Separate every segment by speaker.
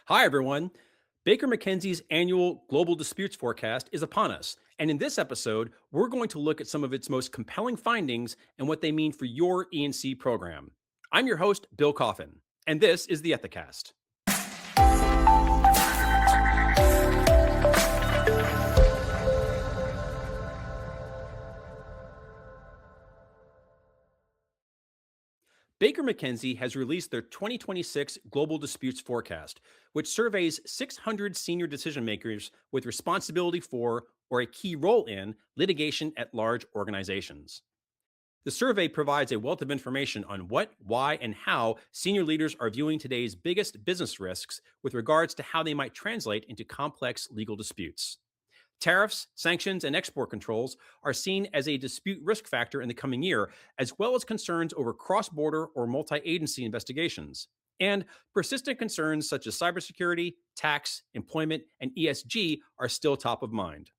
Speaker 1: Hi, everyone. Baker McKenzie's annual Global Disputes Forecast is upon us. And in this episode, we're going to look at some of its most compelling findings and what they mean for your E&C program. I'm your host, Bill Coffin, and this is the Ethicast. Baker McKenzie has released their 2026 Global Disputes Forecast, which surveys 600 senior decision makers with responsibility for or a key role in litigation at large organizations. The survey provides a wealth of information on what, why, and how senior leaders are viewing today's biggest business risks with regards to how they might translate into complex legal disputes. Tariffs, sanctions, and export controls are seen as a dispute risk factor in the coming year, as well as concerns over cross border or multi agency investigations. And persistent concerns such as cybersecurity, tax, employment, and ESG are still top of mind.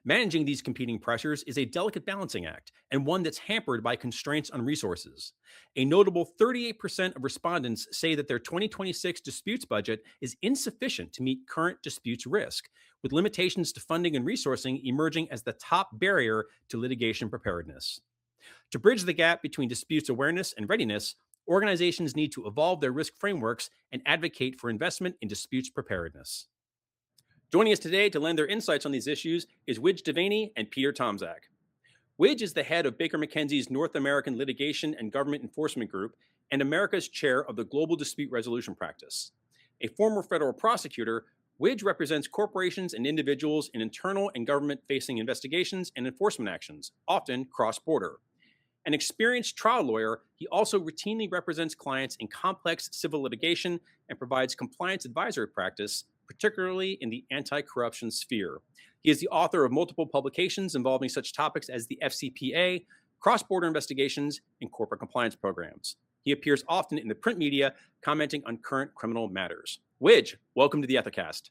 Speaker 1: Managing these competing pressures is a delicate balancing act, and one that's hampered by constraints on resources. A notable 38% of respondents say that their 2026 disputes budget is insufficient to meet current disputes risk, with limitations to funding and resourcing emerging as the top barrier to litigation preparedness. To bridge the gap between disputes awareness and readiness, organizations need to evolve their risk frameworks and advocate for investment in disputes preparedness. Joining us today to lend their insights on these issues is Widge Devaney and Peter Tomczak. Widge is the head of Baker McKenzie's North American Litigation and Government Enforcement Group and America's chair of the Global Dispute Resolution Practice. A former federal prosecutor, Widge represents corporations and individuals in internal and government-facing investigations and enforcement actions, often cross-border. An experienced trial lawyer, he also routinely represents clients in complex civil litigation and provides compliance advisory practice, particularly in the anti-corruption sphere. He is the author of multiple publications involving such topics as the FCPA, cross-border investigations, and corporate compliance programs. He appears often in the print media, commenting on current criminal matters. Widge, welcome to the Ethicast.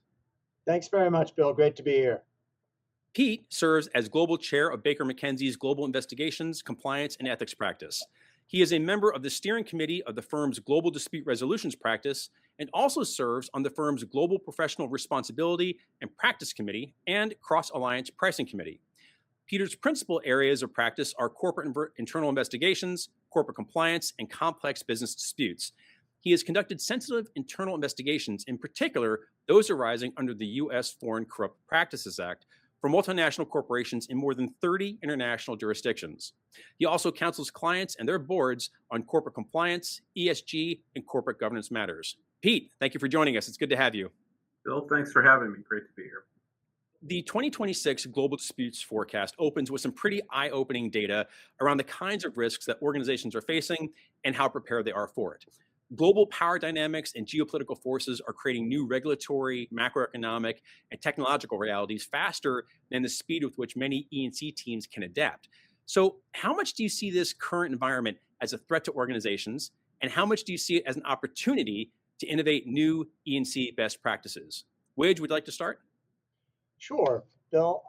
Speaker 2: Thanks very much, Bill. Great to be here.
Speaker 1: Pete serves as global chair of Baker McKenzie's Global Investigations, Compliance, and Ethics Practice. He is a member of the steering committee of the firm's Global Dispute Resolutions Practice and also serves on the firm's Global Professional Responsibility and Practice Committee and Cross Alliance Pricing Committee. Peter's principal areas of practice are corporate internal investigations, corporate compliance, and complex business disputes. He has conducted sensitive internal investigations, in particular those arising under the U.S. Foreign Corrupt Practices Act, for multinational corporations in more than 30 international jurisdictions. He also counsels clients and their boards on corporate compliance, ESG, and corporate governance matters. Pete, thank you for joining us. It's good to have you.
Speaker 3: Bill, thanks for having me. Great to be here.
Speaker 1: The 2026 Global Disputes Forecast opens with some pretty eye-opening data around the kinds of risks that organizations are facing and how prepared they are for it. Global power dynamics and geopolitical forces are creating new regulatory, macroeconomic, and technological realities faster than the speed with which many E&C teams can adapt. So how much do you see this current environment as a threat to organizations, and how much do you see it as an opportunity to innovate new E&C best practices? Widge, would you like to start?
Speaker 2: Sure, Bill.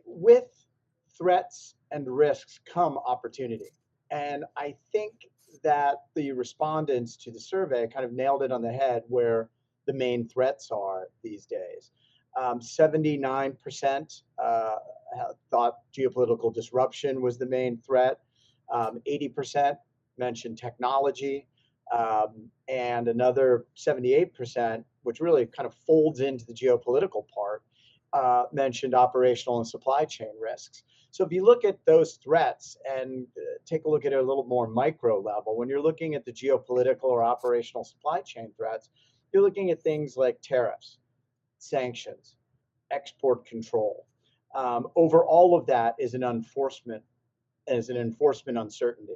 Speaker 2: With threats and risks come opportunity. And I think that the respondents to the survey kind of nailed it on the head where the main threats are these days. 79% thought geopolitical disruption was the main threat. 80% mentioned technology. And another 78%, which really kind of folds into the geopolitical part, mentioned operational and supply chain risks. So if you look at those threats and take a look at it a little more micro level, when you're looking at the geopolitical or operational supply chain threats, you're looking at things like tariffs, sanctions, export control. Over all of that is an enforcement uncertainty.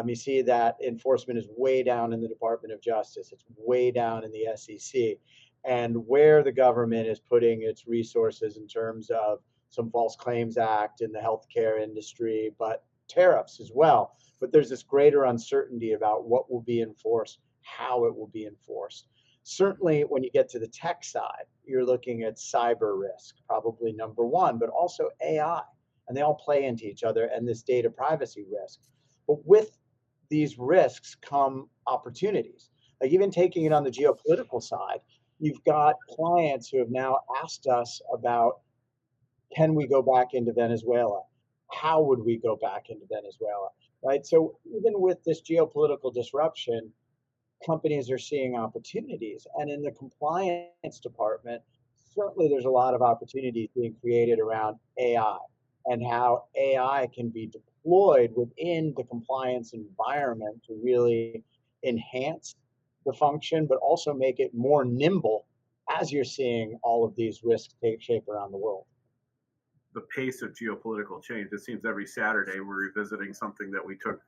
Speaker 2: You see that enforcement is way down in the Department of Justice. It's way down in the SEC. And where the government is putting its resources in terms of some False Claims Act in the healthcare industry, but tariffs as well. But there's this greater uncertainty about what will be enforced, how it will be enforced. Certainly, when you get to the tech side, you're looking at cyber risk, probably number one, but also AI. And they all play into each other, and this data privacy risk. But with these risks come opportunities. Like even taking it on the geopolitical side, you've got clients who have now asked us about, can we go back into Venezuela? How would we go back into Venezuela? Right. So even with this geopolitical disruption, companies are seeing opportunities. And in the compliance department, certainly there's a lot of opportunities being created around AI and how AI can be deployed within the compliance environment to really enhance the function, but also make it more nimble as you're seeing all of these risks take shape around the world.
Speaker 3: The pace of geopolitical change, it seems every Saturday we're revisiting something that we took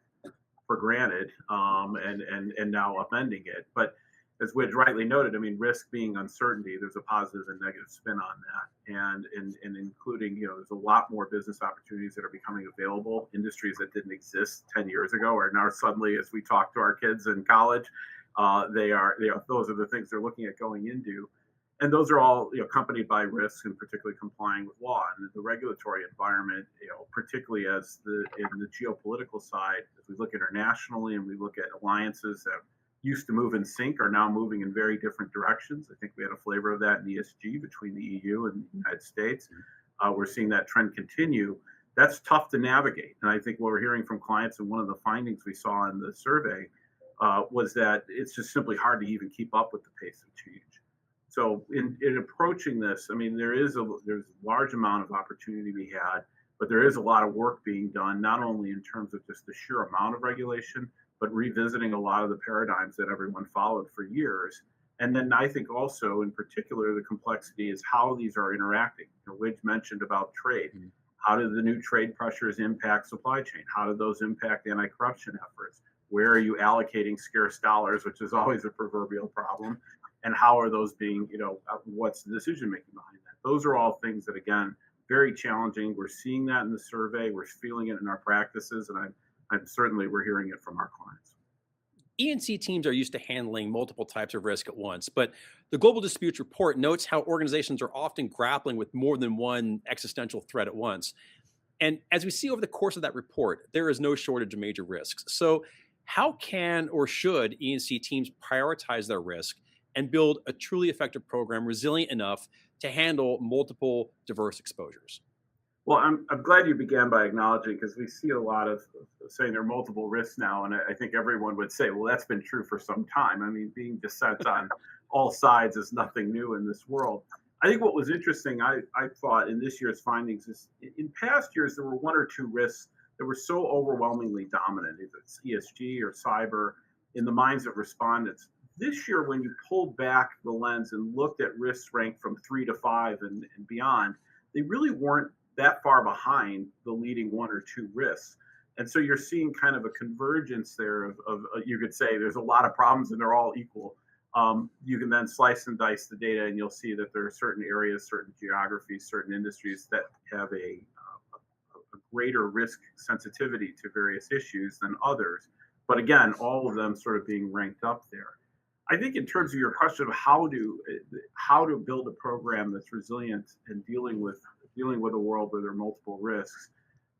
Speaker 3: for granted, and now upending it. But as Widge rightly noted, I mean, risk being uncertainty, there's a positive and negative spin on that, and including, there's a lot more business opportunities that are becoming available. Industries that didn't exist 10 years ago are now suddenly, as we talk to our kids in college, those are the things they're looking at going into. And those are all, accompanied by risks, and particularly complying with law and the regulatory environment. Particularly in the geopolitical side, as we look internationally and we look at alliances that used to move in sync are now moving in very different directions. I think we had a flavor of that in ESG between the EU and the United States. We're seeing that trend continue. That's tough to navigate, and I think what we're hearing from clients, and one of the findings we saw in the survey was that it's just simply hard to even keep up with the pace of change. So in approaching this, I mean, there's a large amount of opportunity we had, but there is a lot of work being done, not only in terms of just the sheer amount of regulation, but revisiting a lot of the paradigms that everyone followed for years. And then I think also, in particular, the complexity is how these are interacting. Widge mentioned about trade. How do the new trade pressures impact supply chain? How do those impact anti-corruption efforts? Where are you allocating scarce dollars, which is always a proverbial problem? And how are those being, what's the decision making behind that? Those are all things that, again, very challenging. We're seeing that in the survey. We're feeling it in our practices, and I'm certainly we're hearing it from our clients.
Speaker 1: E&C teams are used to handling multiple types of risk at once, but the Global Disputes Report notes how organizations are often grappling with more than one existential threat at once. And as we see over the course of that report, there is no shortage of major risks. So how can or should E&C teams prioritize their risk and build a truly effective program resilient enough to handle multiple diverse exposures?
Speaker 3: Well, I'm glad you began by acknowledging, because we see a lot of saying there are multiple risks now, and I think everyone would say, well, that's been true for some time. I mean, being dissent on all sides is nothing new in this world. I think what was interesting, I thought, in this year's findings is, in past years, there were one or two risks that were so overwhelmingly dominant, if it's ESG or cyber, in the minds of respondents. This year, when you pulled back the lens and looked at risks ranked from 3 to 5 and beyond, they really weren't that far behind the leading one or two risks. And so you're seeing kind of a convergence there of you could say there's a lot of problems and they're all equal. You can then slice and dice the data, and you'll see that there are certain areas, certain geographies, certain industries that have a greater risk sensitivity to various issues than others. But again, all of them sort of being ranked up there. I think in terms of your question of how to build a program that's resilient and dealing with a world where there are multiple risks,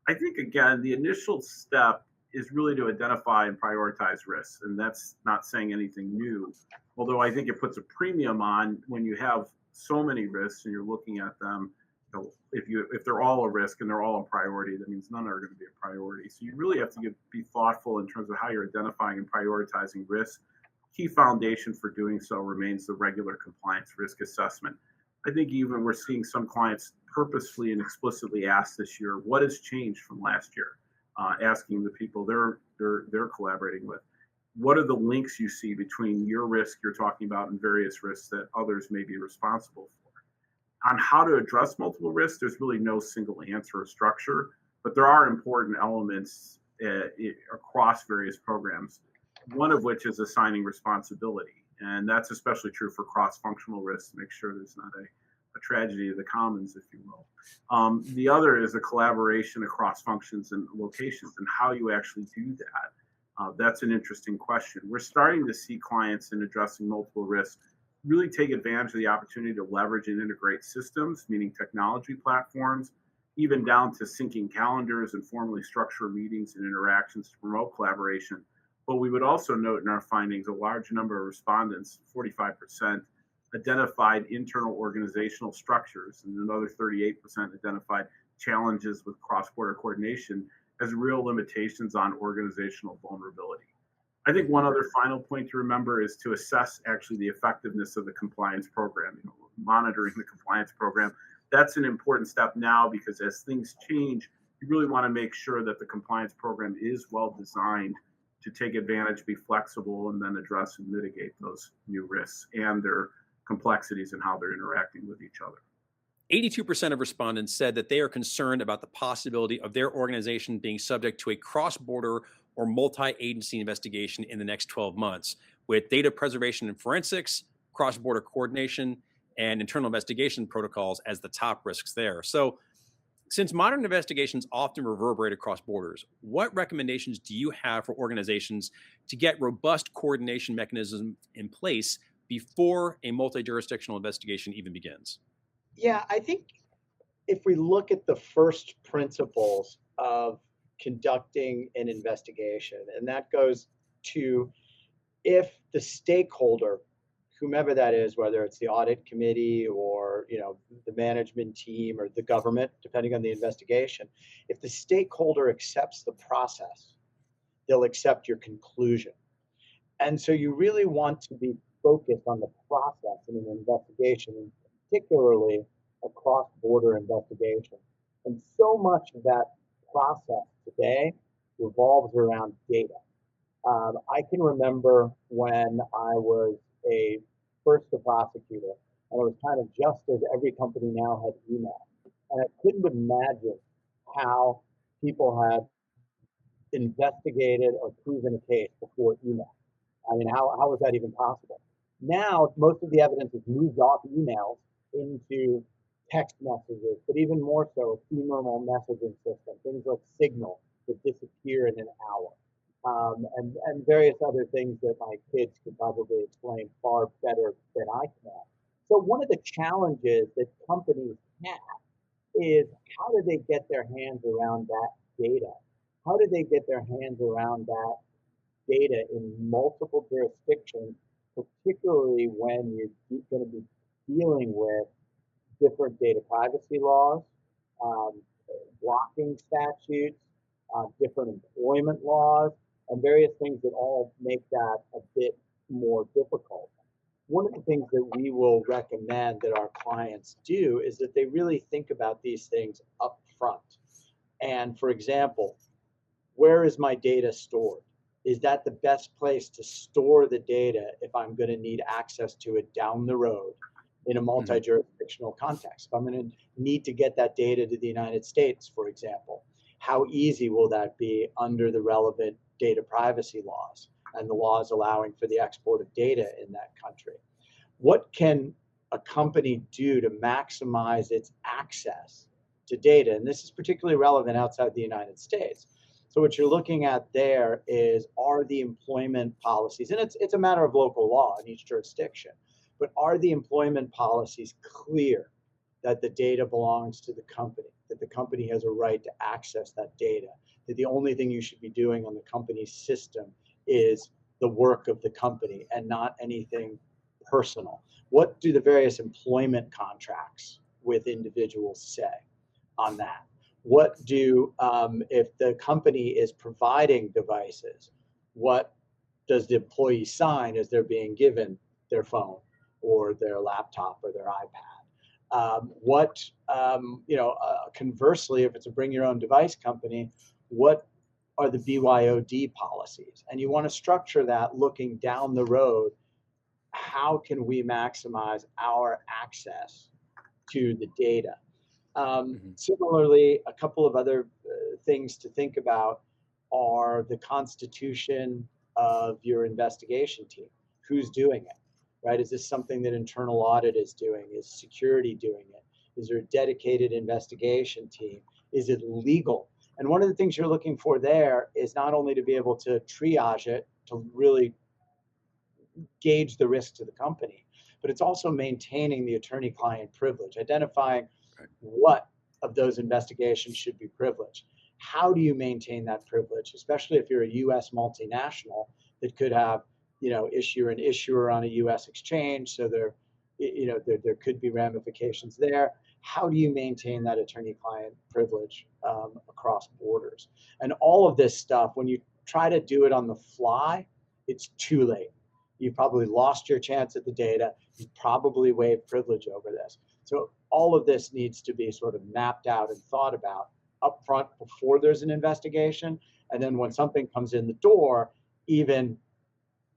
Speaker 3: I think, again, the initial step is really to identify and prioritize risks. And that's not saying anything new, although I think it puts a premium on when you have so many risks and you're looking at them. If they're all a risk and they're all a priority, that means none are going to be a priority. So you really have to be thoughtful in terms of how you're identifying and prioritizing risks. Key foundation for doing so remains the regular compliance risk assessment. I think even we're seeing some clients purposefully and explicitly ask this year, what has changed from last year? Asking the people they're collaborating with, what are the links you see between your risk you're talking about and various risks that others may be responsible for? On how to address multiple risks, there's really no single answer or structure, but there are important elements across various programs, one of which is assigning responsibility. And that's especially true for cross-functional risks, to make sure there's not a tragedy of the commons, if you will. The other is a collaboration across functions and locations, and how you actually do that. That's an interesting question. We're starting to see clients in addressing multiple risks really take advantage of the opportunity to leverage and integrate systems, meaning technology platforms, even down to syncing calendars and formally structure meetings and interactions to promote collaboration. But we would also note in our findings a large number of respondents, 45%, identified internal organizational structures, and another 38% identified challenges with cross-border coordination as real limitations on organizational vulnerability. I think one other final point to remember is to assess actually the effectiveness of the compliance program, monitoring the compliance program. That's an important step now because as things change, you really want to make sure that the compliance program is well designed to take advantage, be flexible, and then address and mitigate those new risks and their complexities and how they're interacting with each other.
Speaker 1: 82% of respondents said that they are concerned about the possibility of their organization being subject to a cross-border or multi-agency investigation in the next 12 months, with data preservation and forensics, cross-border coordination, and internal investigation protocols as the top risks there. So, since modern investigations often reverberate across borders, what recommendations do you have for organizations to get robust coordination mechanisms in place before a multi-jurisdictional investigation even begins?
Speaker 2: Yeah, I think if we look at the first principles of conducting an investigation, and that goes to if the stakeholder, whomever that is, whether it's the audit committee or the management team or the government, depending on the investigation, if the stakeholder accepts the process, they'll accept your conclusion. And so you really want to be focused on the process in an investigation, and particularly a cross-border investigation. And so much of that process today revolves around data. I can remember when I was first a prosecutor, and it was kind of just as every company now had email. And I couldn't imagine how people had investigated or proven a case before email. I mean, how was that even possible? Now, most of the evidence is moved off emails into text messages, but even more so, ephemeral messaging system, things like Signal that disappear in an hour, and various other things that my kids could probably explain far better than I can. So one of the challenges that companies have is how do they get their hands around that data? How do they get their hands around that data in multiple jurisdictions, particularly when you're going to be dealing with different data privacy laws, um, blocking statutes, different employment laws, and various things that all make that a bit more difficult. One of the things that we will recommend that our clients do is that they really think about these things up front. And for example, where is my data stored? Is that the best place to store the data if I'm going to need access to it down the road in a multi-jurisdictional context? If I'm going to need to get that data to the United States, for example, how easy will that be under the relevant data privacy laws and the laws allowing for the export of data in that country? What can a company do to maximize its access to data? And this is particularly relevant outside the United States. So what you're looking at there is, are the employment policies, and it's a matter of local law in each jurisdiction, but are the employment policies clear that the data belongs to the company, that the company has a right to access that data, that the only thing you should be doing on the company's system is the work of the company and not anything personal? What do the various employment contracts with individuals say on that? What do, if the company is providing devices, what does the employee sign as they're being given their phone or their laptop or their iPad? Conversely, if it's a bring your own device company, what are the BYOD policies? And you want to structure that looking down the road. How can we maximize our access to the data? Similarly, a couple of other things to think about are the constitution of your investigation team. Who's doing it, right? Is this something that internal audit is doing? Is security doing it? Is there a dedicated investigation team? Is it legal? And one of the things you're looking for there is not only to be able to triage it, to really gauge the risk to the company, but it's also maintaining the attorney-client privilege, identifying what of those investigations should be privileged. how do you maintain that privilege, especially if you're a U.S. multinational that could have, issuer on a U.S. exchange. So there could be ramifications there. How do you maintain that attorney-client privilege across borders? And all of this stuff, when you try to do it on the fly, it's too late. You probably lost your chance at the data. You probably waived privilege over this. So all of this needs to be sort of mapped out and thought about upfront before there's an investigation. And then when something comes in the door, even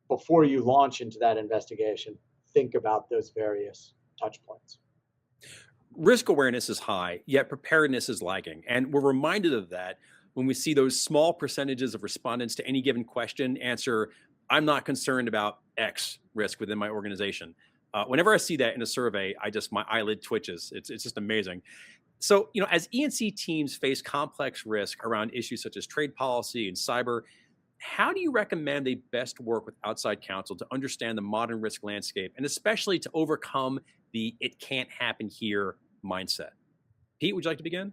Speaker 2: before you launch into that investigation, think about those various touch points.
Speaker 1: Risk awareness is high, yet preparedness is lagging. And we're reminded of that when we see those small percentages of respondents to any given question answer, I'm not concerned about X risk within my organization. Whenever I see that in a survey, my eyelid twitches. It's just amazing. So, as E&C teams face complex risk around issues such as trade policy and cyber, how do you recommend they best work with outside counsel to understand the modern risk landscape and especially to overcome the "it can't happen here" mindset? Pete, would you like to begin?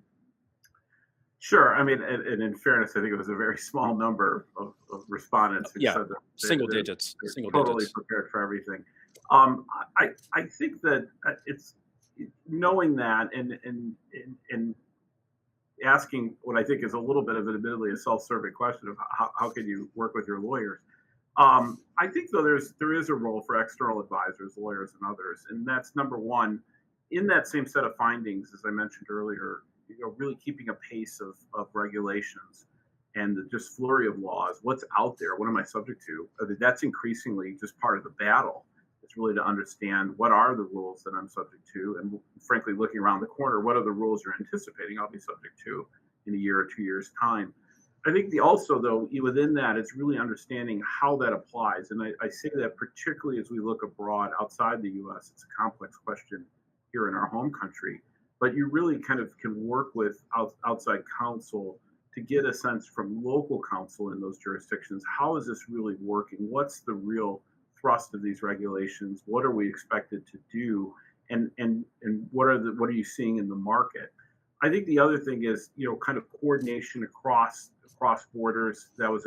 Speaker 3: Sure. I mean, and in fairness, I think it was a very small number of respondents who said that
Speaker 1: single digits,
Speaker 3: they're totally prepared for everything. I think that it's knowing that and asking what I think is a little bit of admittedly a self-serving question of how can you work with your lawyers. I think though there is a role for external advisors, lawyers, and others, and that's number one. In that same set of findings, as I mentioned earlier, really keeping a pace of regulations and the just flurry of laws. What's out there? What am I subject to? That's increasingly just part of the battle. It's really to understand what are the rules that I'm subject to, and frankly, looking around the corner, what are the rules you're anticipating I'll be subject to in a year or 2 years' time. I think also, though, within that, it's really understanding how that applies. And I say that particularly as we look abroad outside the U.S. It's a complex question here in our home country. But you really kind of can work with outside counsel to get a sense from local counsel in those jurisdictions. How is this really working? What's the real thrust of these regulations? What are we expected to do? And what are you seeing in the market? I think the other thing is, kind of coordination across borders. That was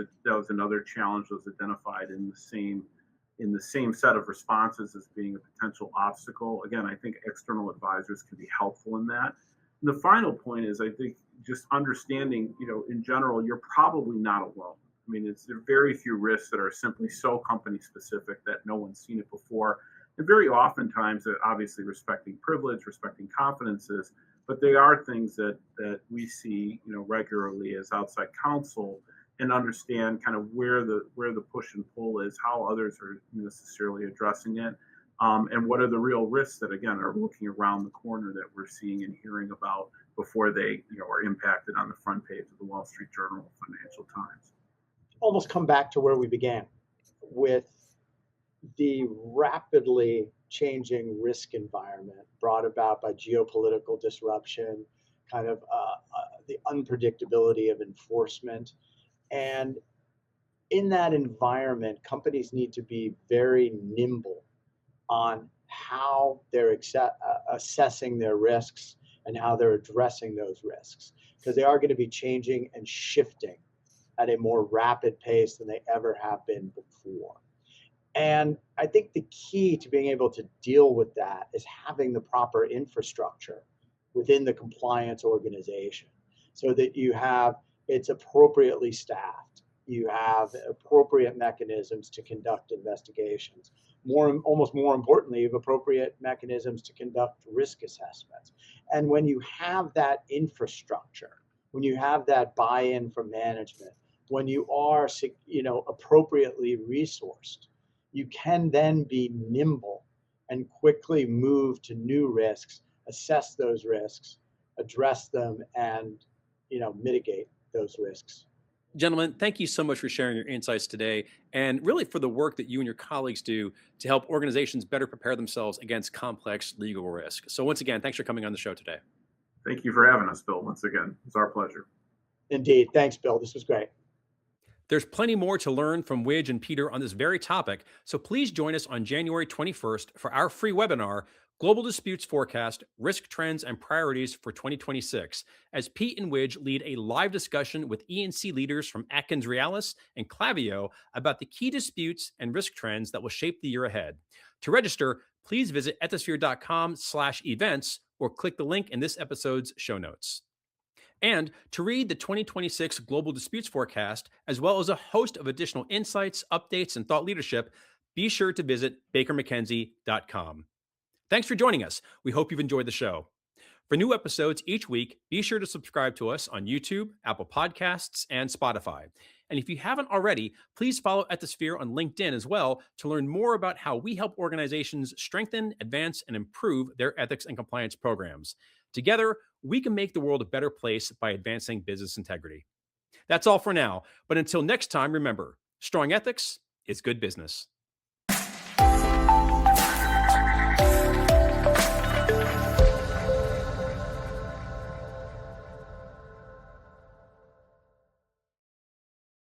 Speaker 3: another challenge that was identified in the same set of responses as being a potential obstacle. Again, I think external advisors can be helpful in that. And the final point is, I think just understanding, in general, you're probably not alone. I mean, there are very few risks that are simply so company specific that no one's seen it before. And very oftentimes, obviously respecting privilege, respecting confidences, but they are things that we see, regularly as outside counsel, and understand kind of where the push and pull is, how others are necessarily addressing it, and what are the real risks that, again, are looking around the corner that we're seeing and hearing about before they are impacted on the front page of the Wall Street Journal or Financial Times.
Speaker 2: Almost come back to where we began with the rapidly changing risk environment brought about by geopolitical disruption, kind of the unpredictability of enforcement. And in that environment, companies need to be very nimble on how they're assessing their risks and how they're addressing those risks, because they are going to be changing and shifting at a more rapid pace than they ever have been before. And I think the key to being able to deal with that is having the proper infrastructure within the compliance organization so that it's appropriately staffed. You have appropriate mechanisms to conduct investigations. Almost more importantly, you have appropriate mechanisms to conduct risk assessments. And when you have that infrastructure, when you have that buy-in from management, when you are, appropriately resourced, you can then be nimble and quickly move to new risks, assess those risks, address them, and mitigate those risks.
Speaker 1: Gentlemen, thank you so much for sharing your insights today and really for the work that you and your colleagues do to help organizations better prepare themselves against complex legal risk. So once again, thanks for coming on the show today.
Speaker 3: Thank you for having us, Bill. Once again, it's our pleasure.
Speaker 2: Indeed. Thanks, Bill. This was great.
Speaker 1: There's plenty more to learn from Widge and Peter on this very topic, so please join us on January 21st for our free webinar, Global Disputes Forecast, Risk Trends and Priorities for 2026, as Pete and Widge lead a live discussion with E&C leaders from Atkins Realis and Clavio about the key disputes and risk trends that will shape the year ahead. To register, please visit ethisphere.com/events or click the link in this episode's show notes. And to read the 2026 Global Disputes Forecast, as well as a host of additional insights, updates, and thought leadership, be sure to visit bakermckenzie.com. Thanks for joining us. We hope you've enjoyed the show. For new episodes each week, be sure to subscribe to us on YouTube, Apple Podcasts, and Spotify. And if you haven't already, please follow Ethisphere on LinkedIn as well to learn more about how we help organizations strengthen, advance, and improve their ethics and compliance programs. Together, we can make the world a better place by advancing business integrity. That's all for now. But until next time, remember, strong ethics is good business.